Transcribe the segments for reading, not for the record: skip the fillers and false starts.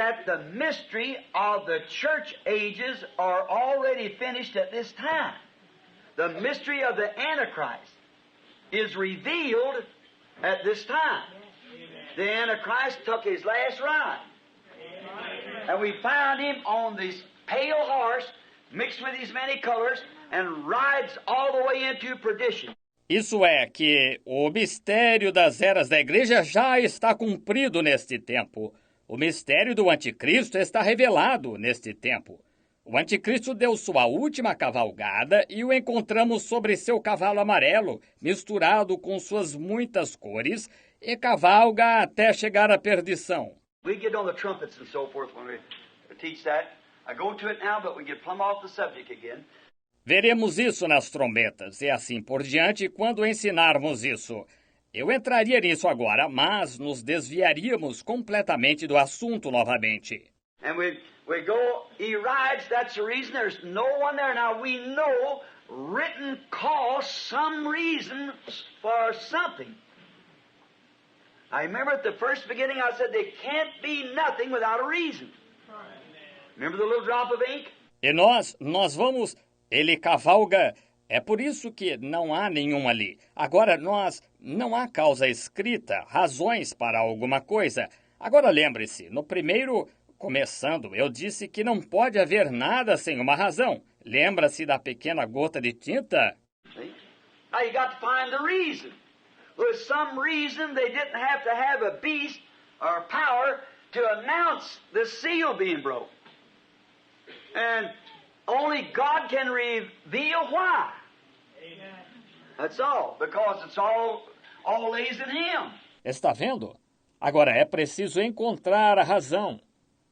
that the mystery of the church ages are already finished at this time. The mystery of the Antichrist is revealed at this time. The Antichrist took his last ride. And we found him on this pale horse, mixed with his many colors, and rides all the way into perdition. Isso é, que o mistério das eras da igreja já está cumprido neste tempo. O mistério do anticristo está revelado neste tempo. O anticristo deu sua última cavalgada e o encontramos sobre seu cavalo amarelo, misturado com suas muitas cores, e cavalga até chegar à perdição. We get on the trumpets and so forth when we teach that. I go to it now, but we get plumb off the subject again. Veremos isso nas trombetas e assim por diante quando ensinarmos isso. Eu entraria nisso agora, mas nos desviaríamos completamente do assunto novamente. And we go, he rides, that's the reason there's no one there. Now we know written cause some reason for something. I remember at the first beginning I said there can't be nothing without a reason. Remember the little drop of ink? E nós vamos... Ele cavalga, é por isso que não há nenhum ali. Agora, não há causa escrita, razões para alguma coisa. Agora lembre-se, no primeiro, começando, eu disse que não pode haver nada sem uma razão. Lembra-se da pequena gota de tinta? Now you got to find the reason. There's some reason they didn't have a beast or power to announce the seal being broke. And only God can reveal why. Amen. That's all, because it's all lays in Him. Está vendo? Agora é preciso encontrar a razão.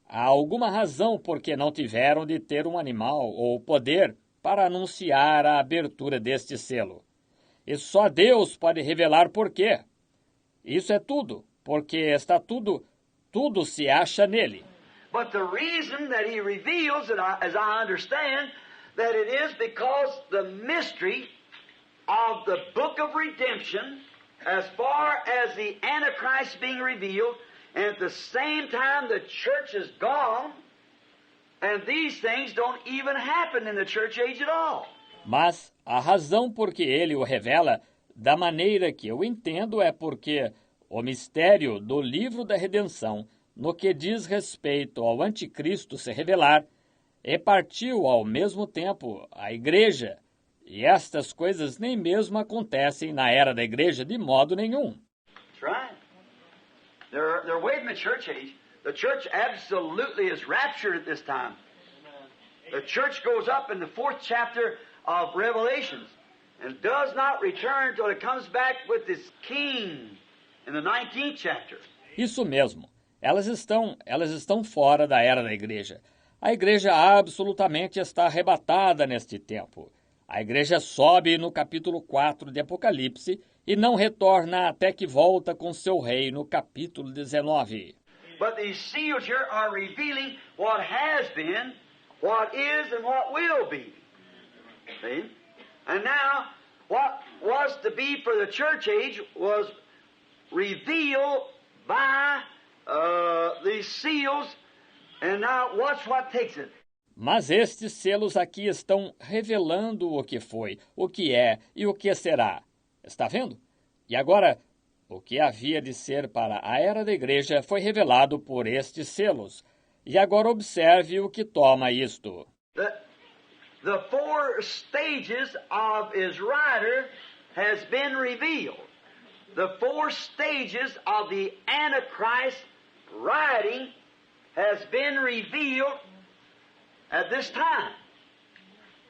Há alguma razão por que não tiveram de ter um animal ou poder para anunciar a abertura deste selo. E só Deus pode revelar por quê. Isso é tudo, porque está tudo se acha nele. But the reason that he reveals, as I understand, that it is because the mystery of the book of redemption, as far as the Antichrist being revealed, and at the same time the church is gone, and these things don't even happen in the church age at all. Mas a razão por que ele o revela, da maneira que eu entendo, é porque o mistério do livro da redenção, no que diz respeito ao anticristo se revelar, e partiu ao mesmo tempo a igreja, e estas coisas nem mesmo acontecem na era da igreja de modo nenhum. That's right. They're waiting the church age. The church absolutely is raptured at this time. The church goes up in the 4th chapter of Revelations and does not return until it comes back with its king in the 19th chapter. Isso mesmo. Elas estão fora da era da igreja. A igreja absolutamente está arrebatada neste tempo. A igreja sobe no capítulo 4 de Apocalipse e não retorna até que volta com seu rei no capítulo 19. But these seals here are revealing what has been, what is, and what will be. See? And now, what was to be for the church age was revealed by these seals, and now watch what takes it. Mas estes selos aqui estão revelando o que foi, o que é e o que será. Está vendo? E agora, o que havia de ser para a era da igreja foi revelado por estes selos. E agora observe o que toma isto. The 4 stages of his rider has been revealed. The 4 stages of the Antichrist riding has been revealed at this time.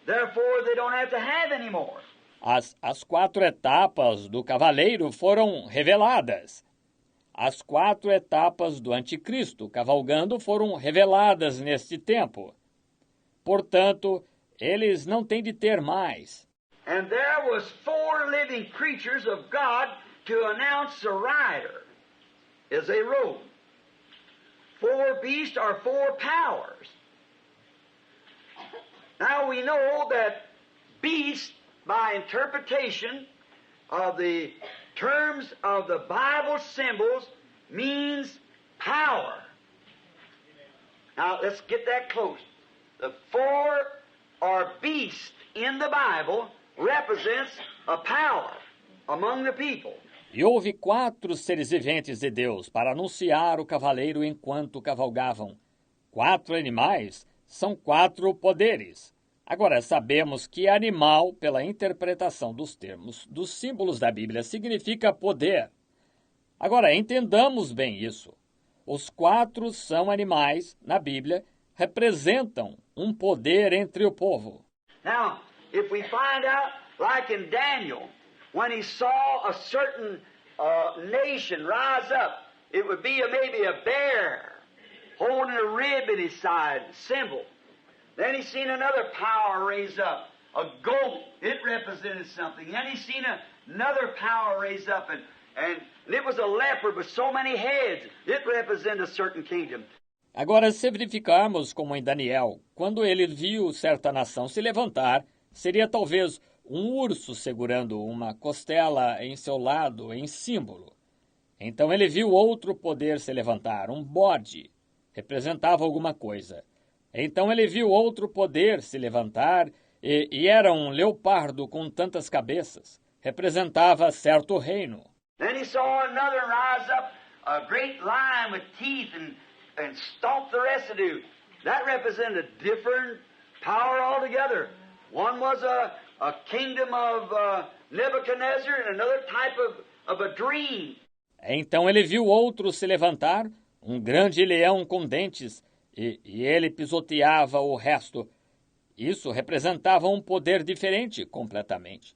Therefore, they don't have to have any more. As 4 etapas do cavaleiro foram reveladas. As 4 etapas do anticristo cavalgando foram reveladas neste tempo. Portanto, eles não têm de ter mais. And there was 4 living creatures of God to announce the rider as they rode. 4 beasts are 4 powers. Now we know that beast, by interpretation of the terms of the Bible symbols, means power. Now, let's get that close. The four or beast in the Bible represents a power among the people. E houve 4 seres viventes de Deus para anunciar o cavaleiro enquanto cavalgavam. 4 animais são 4 poderes. Agora, sabemos que animal, pela interpretação dos termos, dos símbolos da Bíblia, significa poder. Agora, entendamos bem isso. Os 4 são animais, na Bíblia, representam um poder entre o povo. Now, if we find out, like in Daniel, when he saw a certain nation rise up, it would be maybe a bear holding a rib in his side, symbol. Then he seen another power raise up, a goat. It represented something. Then he seen another power raise up, and it was a leopard with so many heads. It represented a certain kingdom. Agora, se verificarmos como em Daniel, quando ele viu certa nação se levantar, seria talvez um urso segurando uma costela em seu lado em símbolo. Então ele viu outro poder se levantar, um bode, representava alguma coisa. Então ele viu outro poder se levantar e era um leopardo com tantas cabeças, representava certo reino. Then he saw another rise up, a great lion with teeth and stomp the residue. That represented a different power altogether. One was a kingdom of Nebuchadnezzar and another type of a dream. Então ele viu outro se levantar, um grande leão com dentes, e ele pisoteava o resto. Isso representava um poder diferente completamente.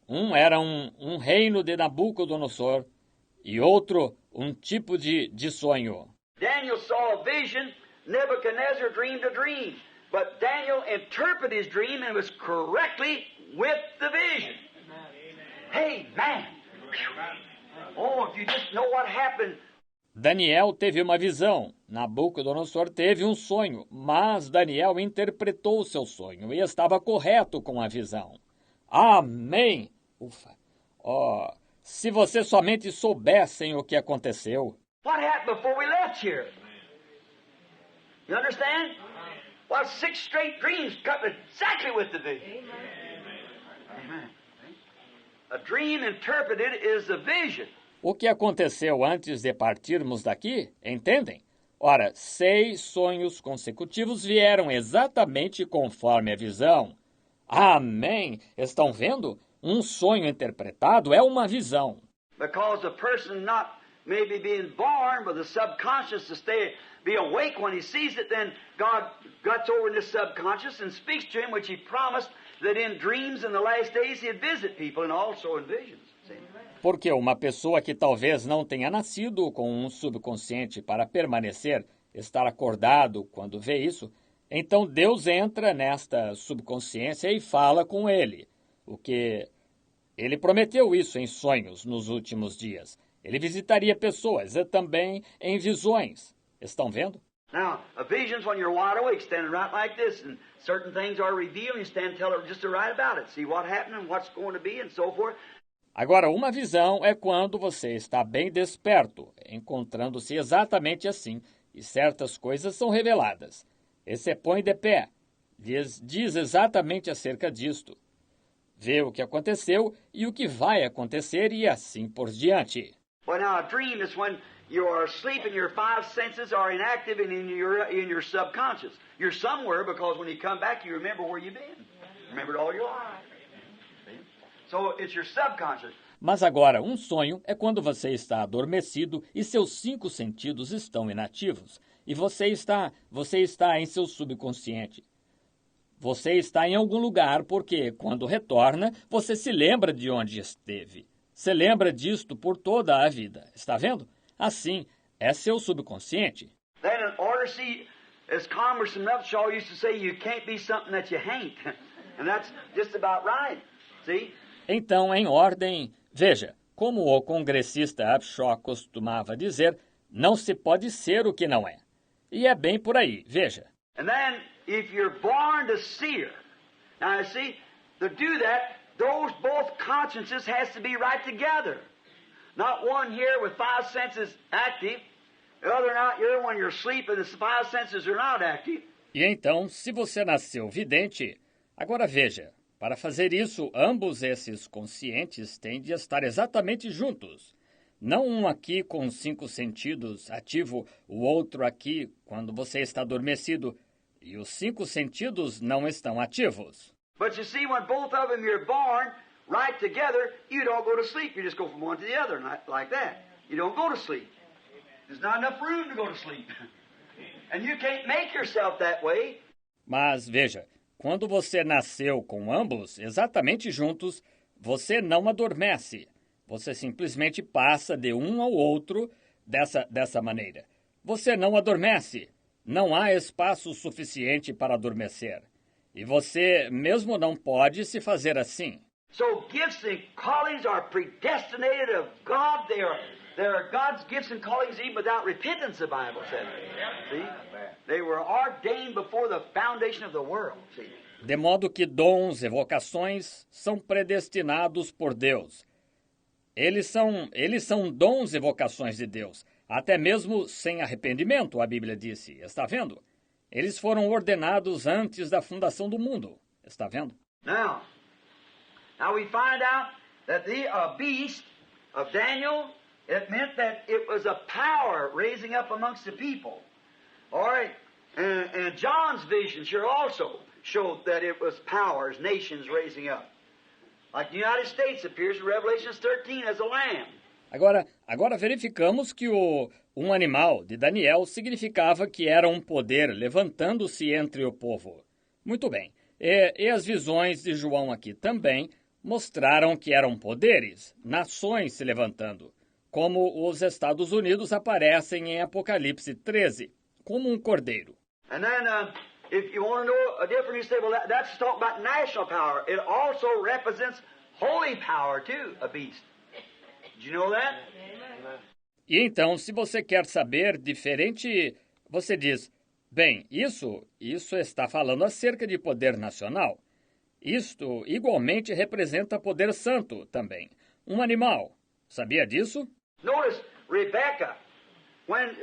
Um era um reino de Nabucodonosor e outro um tipo de sonho. Daniel saw a vision, Nebuchadnezzar dreamed a dream. But Daniel interpreted his dream and was correctly with the vision. Amen. Oh, if you just know what happened. Daniel teve uma visão, Nabucodonosor teve um sonho, mas Daniel interpretou o seu sonho e estava correto com a visão. Amém! Ufa! Oh, se vocês somente soubessem o que aconteceu. What happened before we left here? You understand? Well, 6 straight dreams cut exactly with the vision. Amen. A dream interpreted is a vision. O que aconteceu antes de partirmos daqui, entendem? Ora, 6 sonhos consecutivos vieram exatamente conforme a visão. Amém! Estão vendo? Um sonho interpretado é uma visão. Because a person not maybe being born with the subconscious to be awake when he sees it, then God gets over in his subconscious and speaks to him, which he promised that in dreams in the last days he'd visit people and also in visions. See? Porque uma pessoa que talvez não tenha nascido com um subconsciente para permanecer, estar acordado quando vê isso, então Deus entra nesta subconsciência e fala com ele. O que ele prometeu isso em sonhos nos últimos dias. Ele visitaria pessoas e também em visões. Estão vendo? Now, a vision's when you're wide awake, standing right like this, and certain things are revealed, and you stand and tell her just to write about it, see what happened and what's going to be and so forth. Agora, uma visão é quando você está bem desperto, encontrando-se exatamente assim, e certas coisas são reveladas. E se põe de pé, diz exatamente acerca disto. Vê o que aconteceu e o que vai acontecer e assim por diante. Well, now, a dream is when you are asleep and your 5 senses are inactive and in your subconscious. You're somewhere because when you come back, you remember where you've been. Remembered all your life. So it's your subconscious. Mas agora, um sonho é quando você está adormecido e seus 5 sentidos estão inativos. E você está em seu subconsciente. Você está em algum lugar porque, quando retorna, você se lembra de onde esteve. Se lembra disto por toda a vida. Está vendo? Assim, é seu subconsciente. Then in order to see, as Congressman Upshaw used to say, you can't be something that you ain't. And that's just about right. See? Então, em ordem, veja, como o congressista Upshaw costumava dizer, não se pode ser o que não é. E é bem por aí, veja. And then, if you're born to seer, now you see, to do that, those both consciences has to be right together. Not one here with 5 senses active The other not here when you're asleep and the five senses are not active. E então, se você nasceu vidente, agora veja, para fazer isso, ambos esses conscientes têm de estar exatamente juntos. Não um aqui com os 5 sentidos ativo, o outro aqui quando você está adormecido, e os 5 sentidos não estão ativos. But you see, when both of them you're born right together, you don't go to sleep. You just go from one to the other like that. You don't go to sleep. There's not enough room to go to sleep. And you can't make yourself that way. Mas veja, quando você nasceu com ambos exatamente juntos, você não adormece. Você simplesmente passa de um ao outro dessa maneira. Você não adormece. Não há espaço suficiente para adormecer. E você mesmo não pode se fazer assim. So gifts and callings are predestinated of God. They are God's gifts and callings even without repentance, the Bible says. See? They were ordained before the foundation of the world. See? De modo que dons e vocações são predestinados por Deus. Eles são dons e vocações de Deus, até mesmo sem arrependimento, a Bíblia disse. Está vendo? Eles foram ordenados antes da fundação do mundo. Está vendo? Now we find out that the beast of Daniel, it meant that it was a power raising up amongst the people. All right? And John's vision sure also showed that it was powers, nations raising up. Like the United States appears in Revelation 13 as a lamb. Agora verificamos que um animal de Daniel significava que era um poder levantando-se entre o povo. Muito bem. E as visões de João aqui também mostraram que eram poderes, nações se levantando, como os Estados Unidos aparecem em Apocalipse 13, como um cordeiro. And then, if you want to know a difference, you say, well, that's talking about national power. It also represents holy power, too, a beast. Did you know that? E então, se você quer saber diferente, você diz, bem, isso está falando acerca de poder nacional. Isto igualmente representa poder santo também. Um animal. Sabia disso? Notice Rebecca, when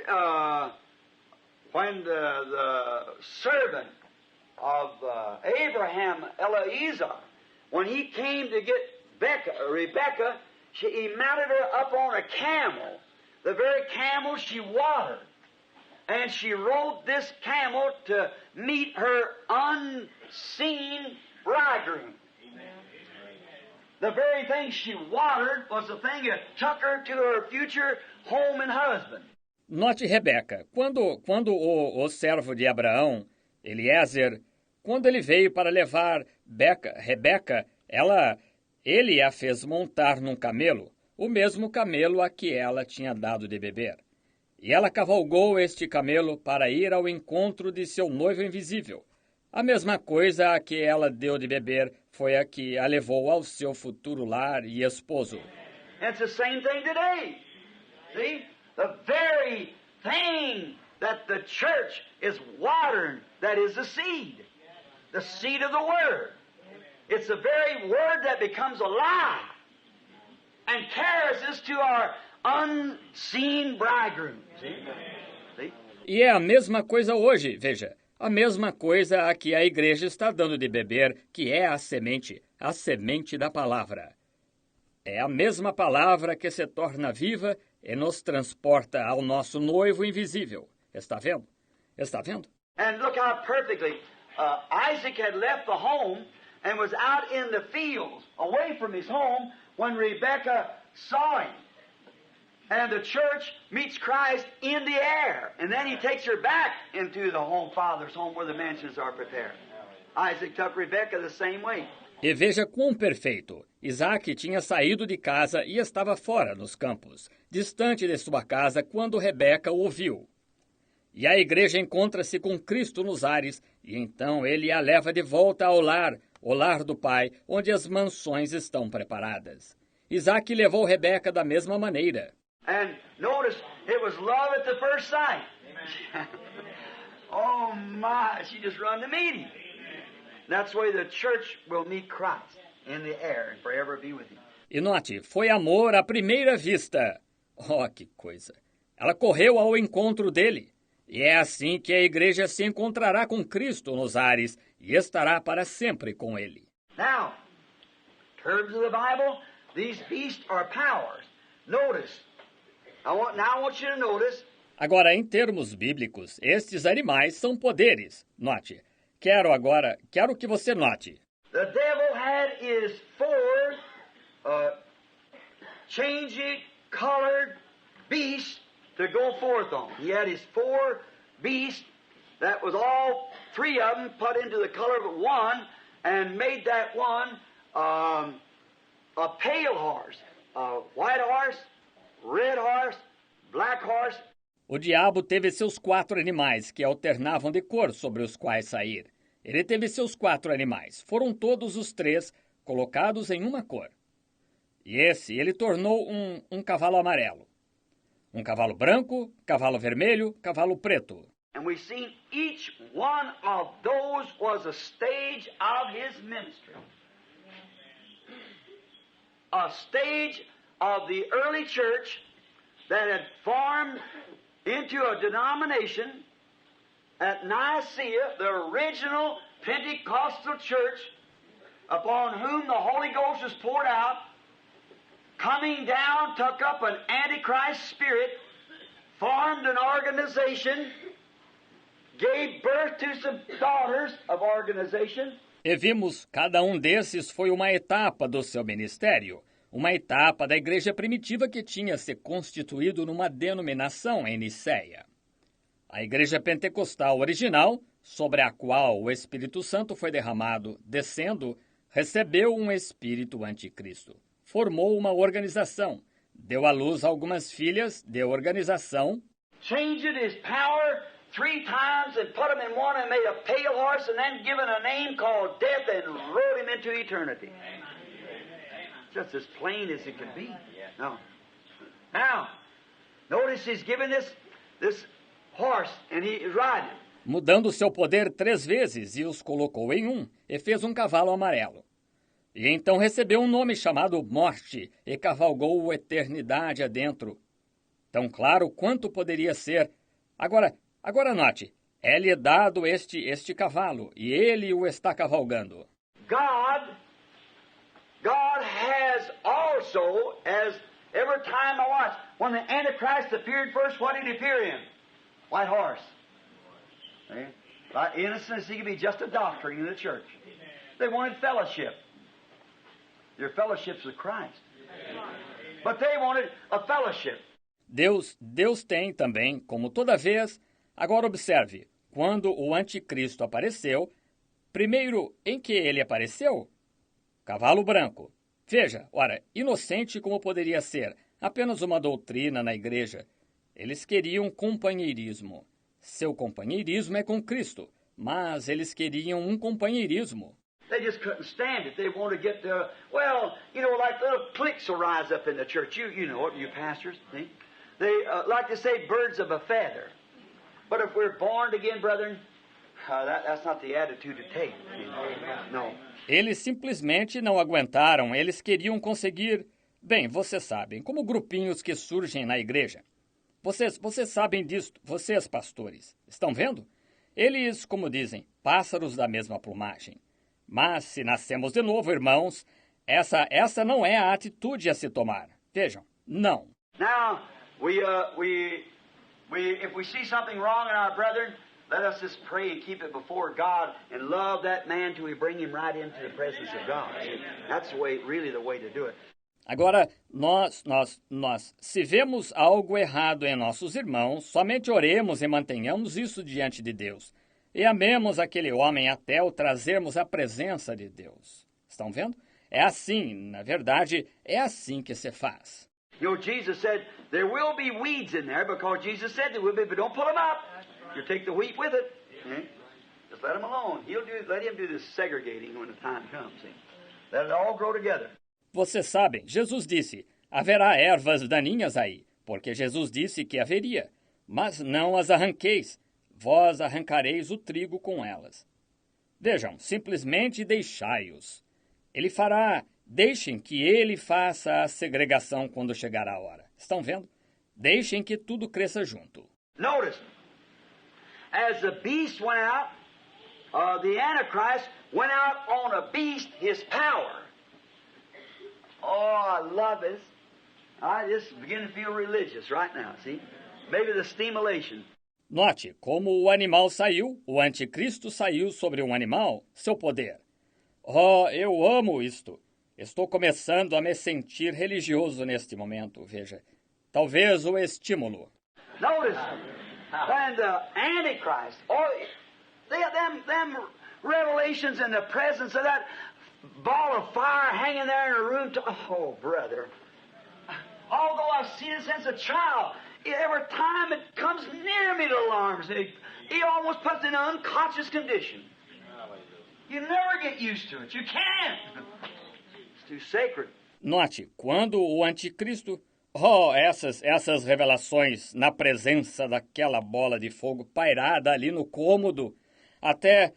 the servant of Abraham, Eliezer, when he came to get Rebecca, he mounted her up on a camel, the very camel she watered. And she rode this camel to meet her unseen bridegroom. The very thing she watered was the thing that took her to her future home and husband. Note Rebeca, quando o servo de Abraão, Eliezer, quando ele veio para levar Rebeca, ele a fez montar num camelo, o mesmo camelo a que ela tinha dado de beber. E ela cavalgou este camelo para ir ao encontro de seu noivo invisível. A mesma coisa a que ela deu de beber foi a que a levou ao seu futuro lar e esposo. It's the same thing today. See? The very thing that the church is watering, that is the seed of the Word. It's the very Word that becomes alive and carries us to our unseen bridegroom. See? E é a mesma coisa hoje, veja. A mesma coisa a que a igreja está dando de beber, que é a semente da palavra. É a mesma palavra que se torna viva e nos transporta ao nosso noivo invisível. Está vendo? Está vendo? And look how perfectly Isaac had left the home and was out in the fields, away from his home, when Rebekah saw him. And the church meets Christ in the air. And then he takes her back into the home, Father's home, where the mansions are prepared. Isaac took Rebekah the same way. E veja quão perfeito. Isaac tinha saído de casa e estava fora nos campos, distante de sua casa, quando Rebeca o ouviu. E a igreja encontra-se com Cristo nos ares, e então ele a leva de volta ao lar, o lar do Pai, onde as mansões estão preparadas. Isaac levou Rebeca da mesma maneira. And notice, it was love at the first sight. Oh my, she just run to meet him. That's the way the church will meet Christ in the air and forever be with him. E note, foi amor à primeira vista. Oh, que coisa! Ela correu ao encontro dele. E é assim que a igreja se encontrará com Cristo nos ares e estará para sempre com ele. Now, in terms of the Bible, these beasts are powers. Notice. I want you to notice. Agora, em termos bíblicos, estes animais são poderes. Note. Quero que você note. The devil had his four changing colored beasts to go forth on. He had his four beasts that was all three of them put into the color of one and made that one a pale horse, a white horse, red horse, black horse. O diabo teve seus 4 animais que alternavam de cor sobre os quais sair. Ele teve seus 4 animais. Foram todos os 3 colocados em uma cor. E ele tornou um cavalo amarelo. Um cavalo branco, cavalo vermelho, cavalo preto. And we've seen each one of those was a stage of his ministry. A stage of the early church that had formed into a denomination at Nicaea, the original Pentecostal church, upon whom the Holy Ghost was poured out, coming down, took up an Antichrist spirit, formed an organization, gave birth to some daughters of organization. E vimos, cada um desses foi uma etapa do seu ministério, uma etapa da igreja primitiva que tinha se constituído numa denominação em Nicéia. A igreja pentecostal original, sobre a qual o Espírito Santo foi derramado, descendo, recebeu um espírito anticristo. Formou uma organização, deu à luz algumas filhas de organização. Changed his power 3 times and put him in one and made a pale horse and then given a name called death and rode him into eternity. Just as plain as it can be. No. Now, notice he's given this horse and he is riding. Mudando seu poder 3 vezes e os colocou em um e fez um cavalo amarelo. E então recebeu um nome chamado Morte e cavalgou eternidade adentro. Tão claro quanto poderia ser. Agora note, é-lhe dado este cavalo e ele o está cavalgando. God has also, as every time I watch, when the Antichrist appeared first, what did he appear in? White horse. See? Like innocence, he could be just a doctrine in the church. They wanted fellowship. Your fellowship's with Christ. But they wanted a fellowship. Deus tem também, como toda vez. Agora observe, quando o anticristo apareceu, primeiro em que ele apareceu? Cavalo branco. Veja, ora, inocente como poderia ser, apenas uma doutrina na igreja. Eles queriam companheirismo. Seu companheirismo é com Cristo, mas eles queriam um companheirismo. They just couldn't stand it. They want to get the, well, you know, like little cliques will rise up in the church. You know it, you pastors. See? They like to say birds of a feather. But if we're born again, brethren, that's not the attitude to take. No. Eles simplesmente não aguentaram. Eles queriam conseguir, bem, vocês sabem, como grupinhos que surgem na igreja. Vocês sabem disto, vocês pastores. Estão vendo? Eles, como dizem, pássaros da mesma plumagem. Mas se nascemos de novo, irmãos, essa não é a atitude a se tomar. Vejam, não. Now, if we see something wrong in our brethren, let us just pray and keep it before God and love that man till we bring him right into the presence of God. That's really the way to do it. Agora, nós, se vemos algo errado em nossos irmãos, somente oremos e mantenhamos isso diante de Deus. E amemos aquele homem até o trazermos à presença de Deus. Estão vendo? É assim, na verdade, é assim que se faz. You know, Jesus said, there will be weeds in there because Jesus said there will be, but don't pull them up. You take the wheat with it. See? Just let him alone. Let him do the segregating when the time comes. See? Let it all grow together. Vocês sabem, Jesus disse, haverá ervas daninhas aí, porque Jesus disse que haveria, mas não as arranqueis, vós arrancareis o trigo com elas. Vejam, simplesmente deixai-os. Ele fará, deixem que ele faça a segregação quando chegar a hora. Estão vendo? Deixem que tudo cresça junto. Notice, as the beast went out, the Antichrist went out on a beast, his power. Oh, I love this. I just begin to feel religious right now, see? Maybe the stimulation. Note como o animal saiu, o anticristo saiu sobre um animal, seu poder. Oh, eu amo isto. Estou começando a me sentir religioso neste momento, veja. Talvez o estímulo. Notice, when the Antichrist, or them revelations in the presence of that ball of fire hanging there in a room. Oh, brother. Although I've seen it since a child, every time it comes near me, it alarms me. It almost puts in an unconscious condition. You never get used to it. You can't. It's too sacred. Note, quando o anticristo... Oh, essas revelações na presença daquela bola de fogo pairada ali no cômodo. Até,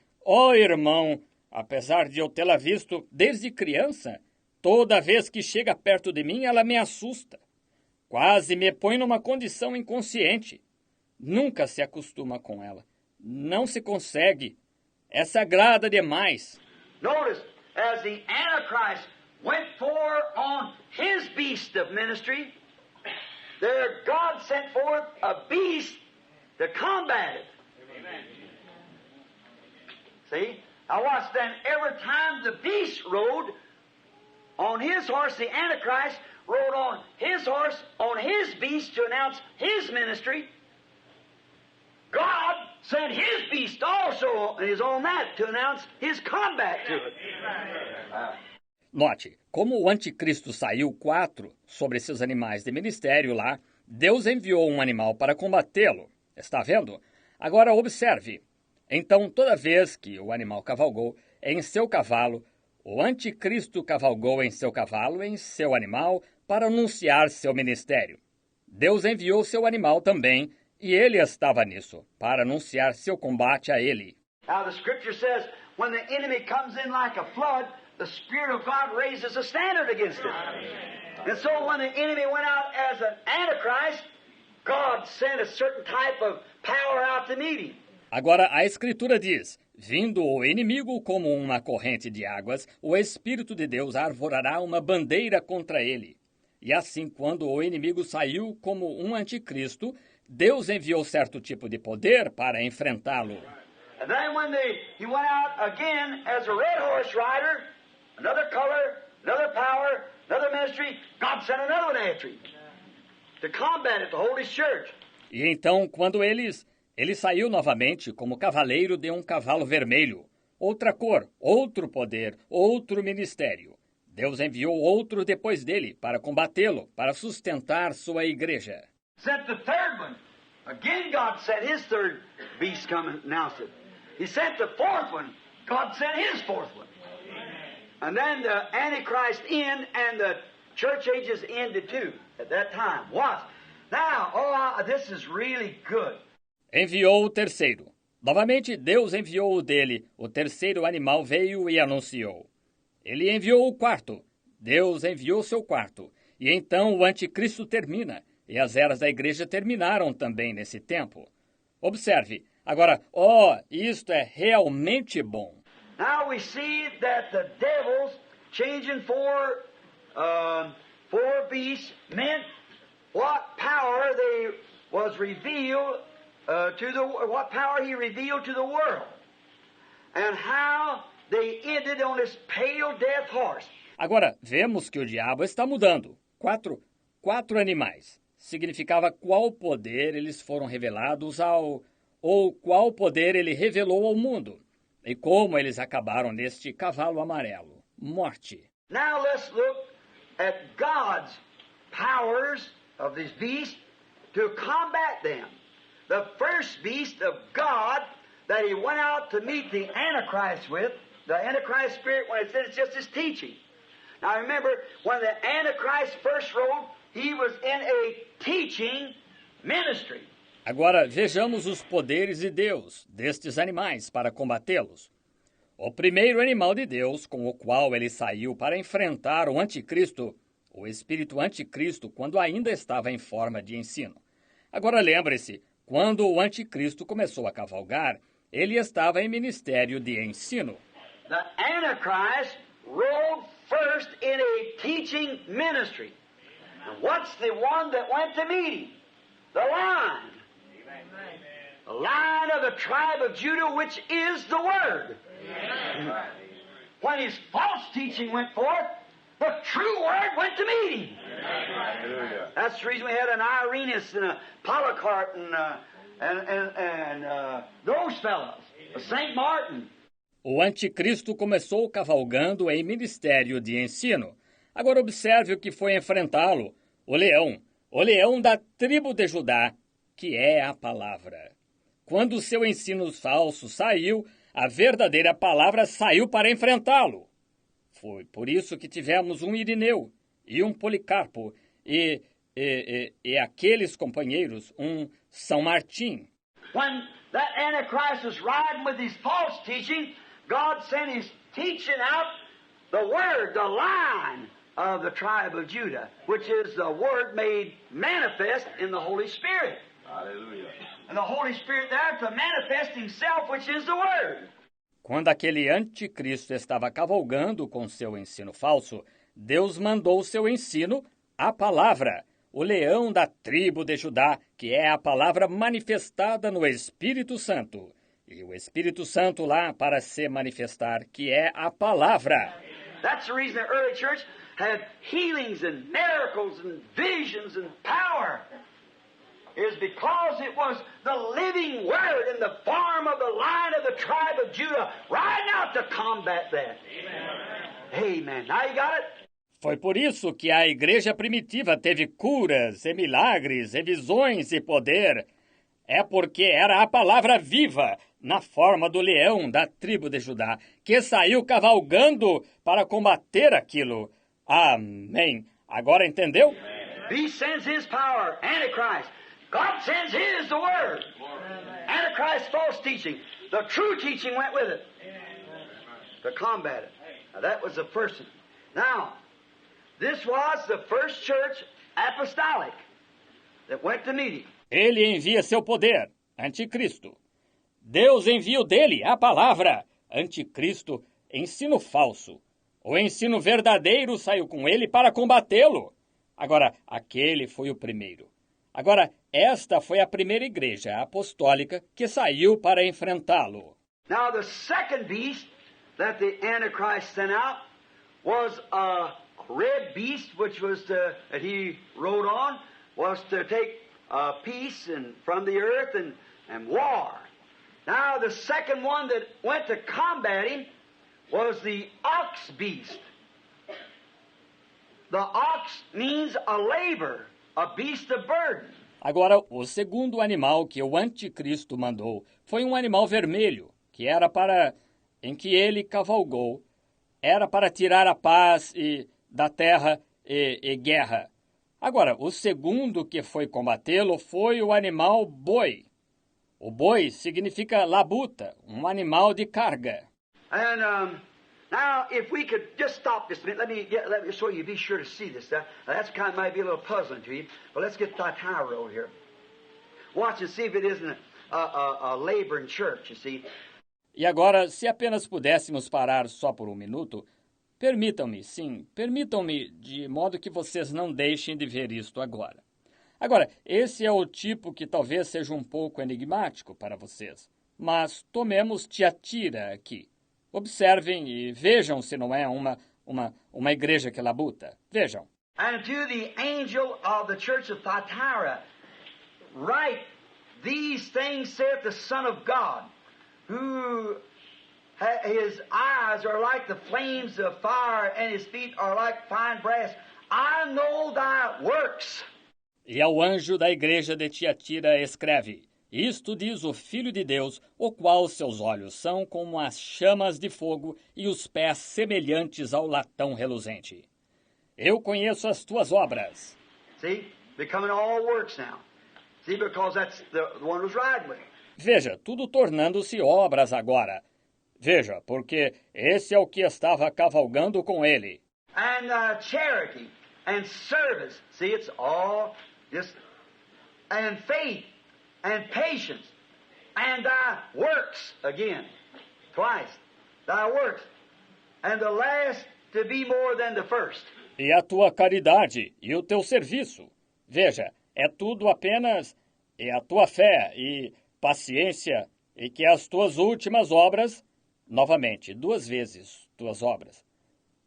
irmão, apesar de eu tê-la visto desde criança, toda vez que chega perto de mim, ela me assusta. Quase me põe numa condição inconsciente. Nunca se acostuma com ela. Não se consegue. É sagrada demais. Notice, as the Antichrist went forth on his beast of ministry, there God sent forth a beast to combat it. Amen. See? Now watch then, every time the beast rode on his horse, the Antichrist rode on his horse, on his beast to announce his ministry, God sent his beast also is on that to announce his combat to it. Note, como o anticristo saiu 4 sobre esses animais de ministério lá, Deus enviou um animal para combatê-lo. Está vendo? Agora observe. Então, toda vez que o animal cavalgou em seu cavalo, o anticristo cavalgou em seu animal, para anunciar seu ministério. Deus enviou seu animal também, e ele estava nisso, para anunciar seu combate a ele. Now the scripture says, when the enemy comes in like a flood, the Spirit of God raises a standard against it. And so when the enemy went out as an Antichrist, God sent a certain type of power out to meet him. Agora a Escritura diz, vindo o inimigo como uma corrente de águas, o Espírito de Deus arvorará uma bandeira contra ele. E assim, quando o inimigo saiu como um anticristo, Deus enviou certo tipo de poder para enfrentá-lo. And then when he went out again as a red horse rider, another color, another power, another ministry, God sent another one after him to combat it, to hold his church. E então, quando ele saiu novamente como cavaleiro de um cavalo vermelho, outra cor, outro poder, outro ministério. Deus enviou outro depois dele para combatê-lo, para sustentar sua igreja. Sent the third one. Again God sent his third beast come and announce it. He sent the fourth one. God sent his fourth one. And then the Antichrist in and the church ages ended too at that time. What? Now, this is really good. Enviou o terceiro. Novamente, Deus enviou o dele. O terceiro animal veio e anunciou. Ele enviou o quarto. Deus enviou seu quarto. E então o anticristo termina. E as eras da igreja terminaram também nesse tempo. Observe. Agora, isto é realmente bom. Now we see that the devils changing four beasts meant what power they was revealed what power he revealed to the world, and how they ended on this pale death horse. Agora, vemos que o diabo está mudando. Quatro animais. Significava qual poder eles foram revelados ou qual poder ele revelou ao mundo. E como eles acabaram neste cavalo amarelo. Morte. Now let's look at God's powers of these beasts to combat them. The first beast of God that he went out to meet the Antichrist with, the Antichrist spirit, when it said it's just his teaching. Now remember, when the Antichrist first rode, he was in a teaching ministry. Agora vejamos os poderes de Deus destes animais para combatê-los. O primeiro animal de Deus com o qual ele saiu para enfrentar o anticristo, o espírito anticristo, quando ainda estava em forma de ensino. Agora lembre-se, quando o anticristo começou a cavalgar, ele estava em ministério de ensino. The Antichrist rode first in a teaching ministry. And what's the one that went to meet him? The Lion. The Lion of the tribe of Judah, which is the Word. When his false teaching went forth, the true Word went to meet him. That's the reason we had an Irenaeus and a Polycarp and those fellows, St. Martin. O anticristo começou cavalgando em ministério de ensino. Agora observe o que foi enfrentá-lo, o leão da tribo de Judá, que é a palavra. Quando o seu ensino falso saiu, a verdadeira palavra saiu para enfrentá-lo. Foi por isso que tivemos um Irineu e um Policarpo e aqueles companheiros, um São Martim. When that Antichrist was riding with his false teaching, God sent his teaching out, the Word, the Lion of the tribe of Judah, which is the Word made manifest in the Holy Spirit. Hallelujah. And the Holy Spirit there to manifest Himself, which is the Word. Quando aquele anticristo estava cavalgando com seu ensino falso, Deus mandou seu ensino, a palavra, o leão da tribo de Judá, que é a palavra manifestada no Espírito Santo. E o Espírito Santo lá para se manifestar, que é a palavra. That's the reason the early church had healings and miracles and visions and power. Is because it was the living Word in the form of the Lion of the tribe of Judah riding out to combat that. Amen. Amen. Now you got it? Foi por isso que a igreja primitiva teve curas, e milagres, e visões e poder. É porque era a palavra viva, na forma do leão da tribo de Judá, que saiu cavalgando para combater aquilo. Amém. Agora entendeu? He sends his power, Antichrist. God sends his, the Word. Antichrist, false teaching. The true teaching went with it to combat it. Now, that was the first one. Now, this was the first church apostolic that went to meet him. Ele envia seu poder, anticristo. Deus envia o dele, a palavra, anticristo, ensino falso. O ensino verdadeiro saiu com ele para combatê-lo. Agora, aquele foi o primeiro. Agora, esta foi a primeira igreja apostólica que saiu para enfrentá-lo. Now, the second beast that the Antichrist sent out was a red beast, which was that he rode on, was to take peace from the earth and war. Now, the second one that went to combat him was the ox beast. The ox means a labor, a beast of burden. Agora, o segundo animal que o anticristo mandou foi um animal vermelho, em que ele cavalgou. Era para tirar a paz da terra e guerra. Agora, o segundo que foi combatê-lo foi o animal boi. O boi significa labuta, um animal de carga. And now, if we could just stop this a minute, let me show you. Be sure to see this. That's might be a little puzzling to you. But let's get Thyatira over here. Watch and see if it isn't a laboring church. You see. E agora, se apenas pudéssemos parar só por um minuto, permitam-me, de modo que vocês não deixem de ver isto agora. Agora, esse é o tipo que talvez seja um pouco enigmático para vocês, mas tomemos Tiatira aqui. Observem e vejam se não é uma igreja que labuta. Vejam. And to the angel of the church of Thyatira, write, these things saith the Son of God, who his eyes are like the flames of fire, and his feet are like fine brass. I know thy works. E ao anjo da igreja de Tiatira escreve, isto diz o Filho de Deus, o qual seus olhos são como as chamas de fogo e os pés semelhantes ao latão reluzente. Eu conheço as tuas obras. See, becoming all works now. See, because that's the one who's riding with him. Veja, tudo tornando-se obras agora. Veja, porque esse é o que estava cavalgando com ele. And charity. and service. See, it's all just, and faith, and patience, and thy works, again, twice, thy works, and the last to be more than the first. E a tua caridade e o teu serviço. Veja, é tudo apenas a tua fé e paciência, e que as tuas últimas obras, novamente, 2 vezes tuas obras,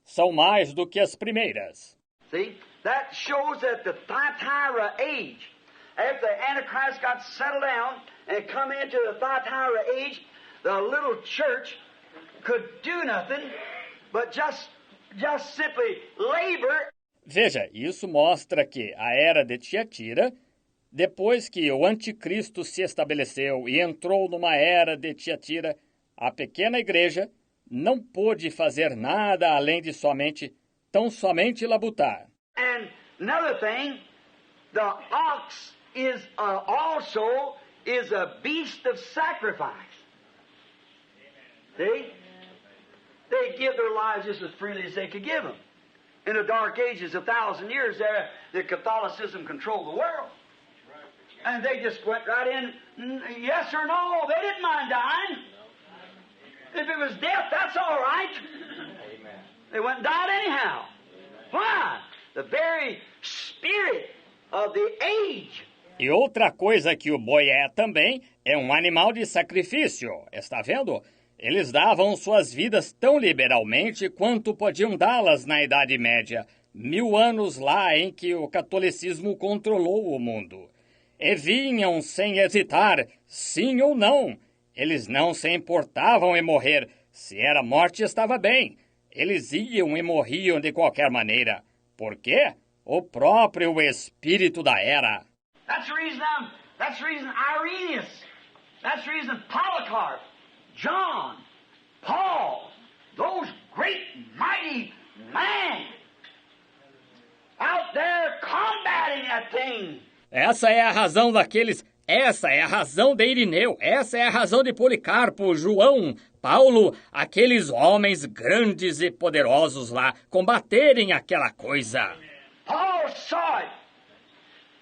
são mais do que as primeiras. See, that shows that the Thyatira age, after the Antichrist got settled down and come into the Thyatira age, the little church could do nothing but just simply labor. Veja, isso mostra que a era de Tiatira, depois que o anticristo se estabeleceu e entrou numa era de Tiatira, a pequena igreja não pôde fazer nada além de tão somente labutar. And another thing, the ox is also a beast of sacrifice. See? They give their lives just as freely as they could give them. In the Dark Ages, 1,000 years there, the Catholicism controlled the world. And they just went right in, yes or no. They didn't mind dying. If it was death, that's all right. Amen. They went and died anyhow. Why? The very spirit of the age. E outra coisa que o boi é também é um animal de sacrifício. Está vendo? Eles davam suas vidas tão liberalmente quanto podiam dá-las na Idade Média, 1000 anos lá em que o catolicismo controlou o mundo. E vinham sem hesitar, sim ou não. Eles não se importavam em morrer. Se era morte, estava bem. Eles iam e morriam de qualquer maneira. Por quê? O próprio espírito da era. That's the reason Irenaeus, that's the reason Polycarp, John, Paul, those great mighty men out there combating that thing. Essa é a razão de Irineu, essa é a razão de Policarpo, João, Paulo, aqueles homens grandes e poderosos lá, combaterem aquela coisa. Paul saw it.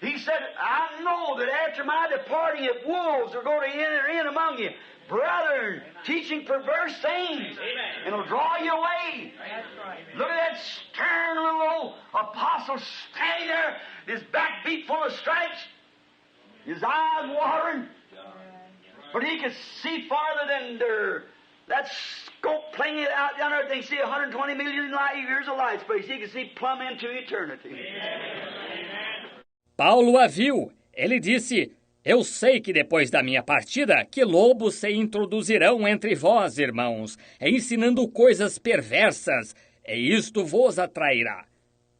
He said, I know that after my departing, if wolves are going to enter in among you, brethren, teaching perverse things, and it'll draw you away. Look at that stern little old apostle standing there, his back beat full of stripes, his eyes watering, but he could see farther than that scope playing it out down there. They see 120 million years of light space. He could see plumb into eternity. Paulo a viu. Ele disse, eu sei que depois da minha partida, que lobos se introduzirão entre vós, irmãos, ensinando coisas perversas, e isto vos atrairá.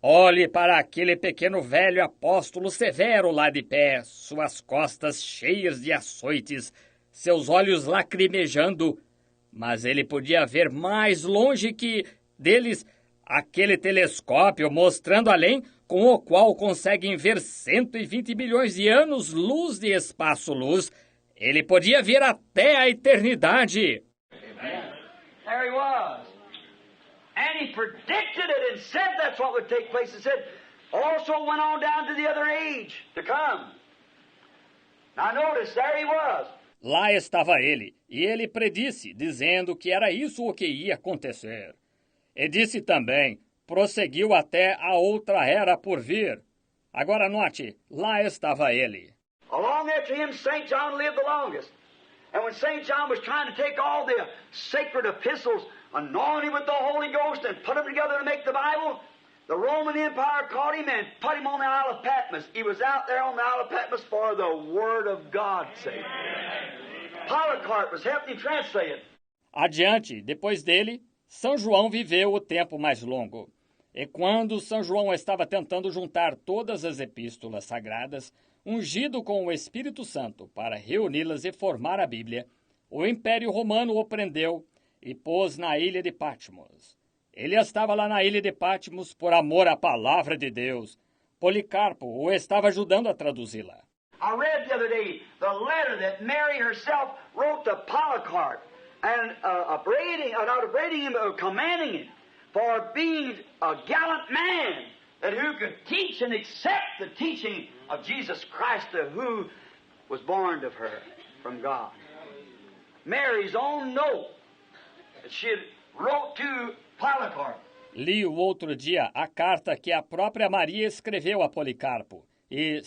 Olhe para aquele pequeno velho apóstolo severo lá de pé, suas costas cheias de açoites, seus olhos lacrimejando, mas ele podia ver mais longe que deles aquele telescópio mostrando além, com o qual conseguem ver 120 bilhões de anos-luz de espaço-luz. Ele podia ver até a eternidade. There he was. And he predicted it and said that's what would take place. He said, also went on down to the other age to come. Now notice, there he was. Lá estava ele, e ele predisse, dizendo que era isso o que ia acontecer. E disse também, prosseguiu até a outra era por vir. Agora note, lá estava ele. Along after him, St. John lived the longest. And when St. John was trying to take all the sacred epistles, anoint him with the Holy Ghost, and put them together to make the Bible, the Roman Empire caught him and put him on the Isle of Patmos. He was out there on the Isle of Patmos for the Word of God's sake. Polycarp was helping him translate it. Adiante, depois dele, São João viveu o tempo mais longo. E quando São João estava tentando juntar todas as epístolas sagradas, ungido com o Espírito Santo para reuni-las e formar a Bíblia, o Império Romano o prendeu e pôs na ilha de Patmos. Ele estava lá na ilha de Patmos por amor à palavra de Deus. Policarpo o estava ajudando a traduzi-la. I read the other day the letter that Mary herself wrote to Polycarp, and commanding him for being a gallant man that who could teach and accept the teaching of Jesus Christ, who was born of her from God. Mary's own note that she had wrote to Polycarp. Li o outro dia a carta que a própria Maria escreveu a Policarpo e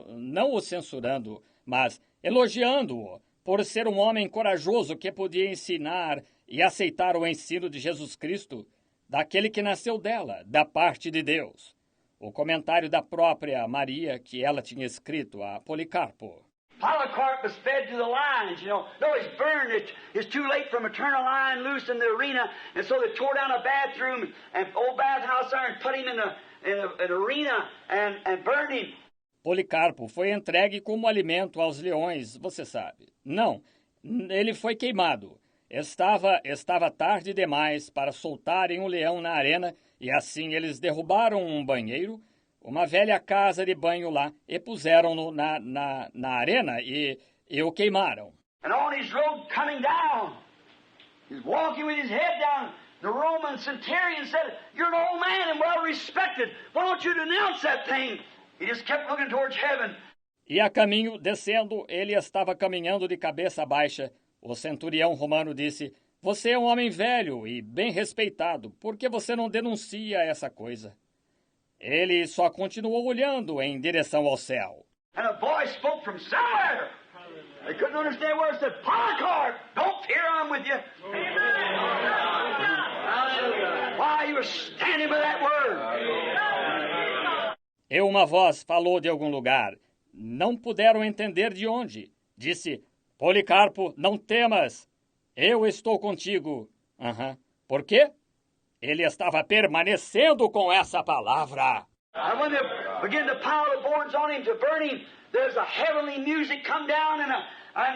não o censurando, mas elogiando-o por ser um homem corajoso que podia ensinar e aceitar o ensino de Jesus Cristo, daquele que nasceu dela, da parte de Deus. O comentário da própria Maria que ela tinha escrito a Policarpo. Polycarp was fed to the lions, No, he's burned. It's too late for him to turn a lion loose in the arena, and so they tore down a bathroom and old bathhouse there and put him in an arena and burned him. Policarpo foi entregue como alimento aos leões, você sabe. Não, ele foi queimado. Estava tarde demais para soltarem um leão na arena, e assim eles derrubaram um banheiro, uma velha casa de banho lá, e puseram-no na arena e o queimaram. And on his road coming down, he's walking with his head down. The Roman centurion said, "You're an old man and well respected. Why don't you denounce that thing?" He just kept looking towards heaven. E a caminho, descendo, ele estava caminhando de cabeça baixa. O centurião romano disse, você é um homem velho e bem respeitado, por que você não denuncia essa coisa? Ele só continuou olhando em direção ao céu. And a voice spoke from somewhere. They couldn't understand where it said, Polycarp, don't fear, I'm with you. Why, you were standing by that word. E uma voz falou de algum lugar. Não puderam entender de onde. Disse, Policarpo, não temas. Eu estou contigo. Por quê? Ele estava permanecendo com essa palavra. And when they began to pile the boards on him to burn him, there's a heavenly music come down and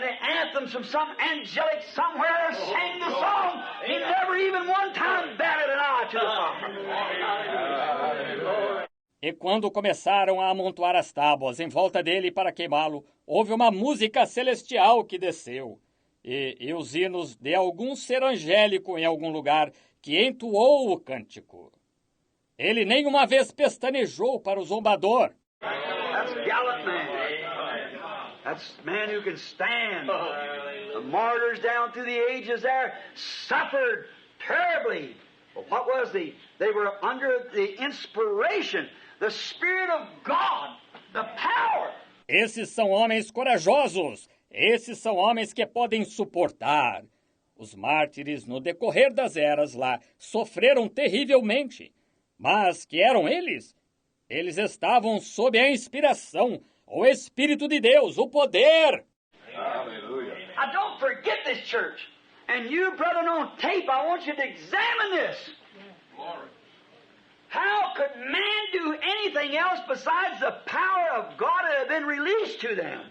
the anthems from some angelic somewhere sang the song. He never even one time batted an eye to the Father. E quando começaram a amontoar as tábuas em volta dele para queimá-lo, houve uma música celestial que desceu. E os hinos de algum ser angélico em algum lugar que entoou o cântico. Ele nem uma vez pestanejou para o zombador. That's gallant man. That's man who can stand. The martyrs down through the ages there suffered terribly. But what was they were under the inspiration, the Spirit of God, the power. Esses são homens corajosos. Esses são homens que podem suportar. Os mártires, no decorrer das eras lá, sofreram terrivelmente. Mas que eram eles? Eles estavam sob a inspiração, o Espírito de Deus, o poder. Hallelujah. Now don't forget this, church. And you, brethren, on tape, I want you to examine this. How could man do anything else besides the power of God that had been released to them?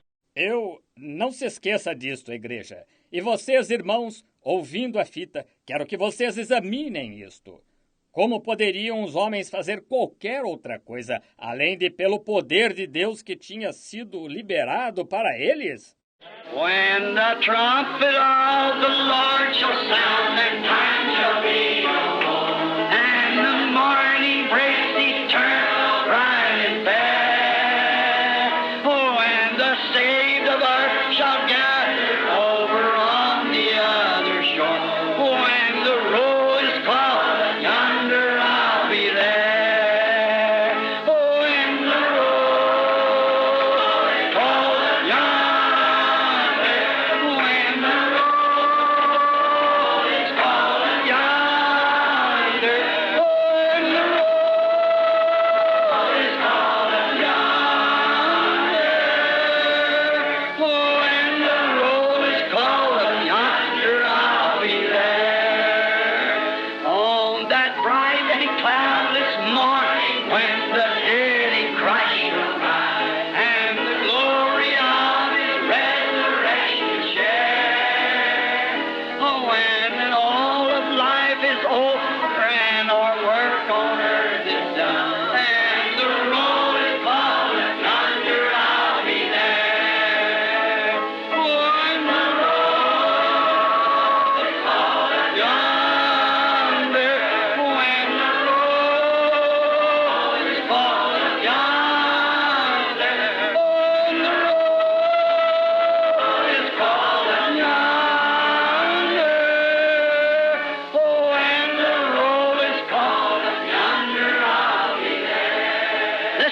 Não se esqueça disto, igreja. E vocês, irmãos, ouvindo a fita, quero que vocês examinem isto. Como poderiam os homens fazer qualquer outra coisa, além de pelo poder de Deus que tinha sido liberado para eles? When the trumpet of the Lord shall sound, and time shall be no more, and the morning breaks eternal, bright and fair. Oh, and the saved of earth shall gather over on the other shore. When the roll is called, yonder I'll be there. Oh, when the roll is called, yonder. When the roll is called, yonder.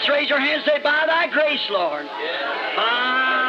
Just raise your hands and say, by thy grace, Lord. By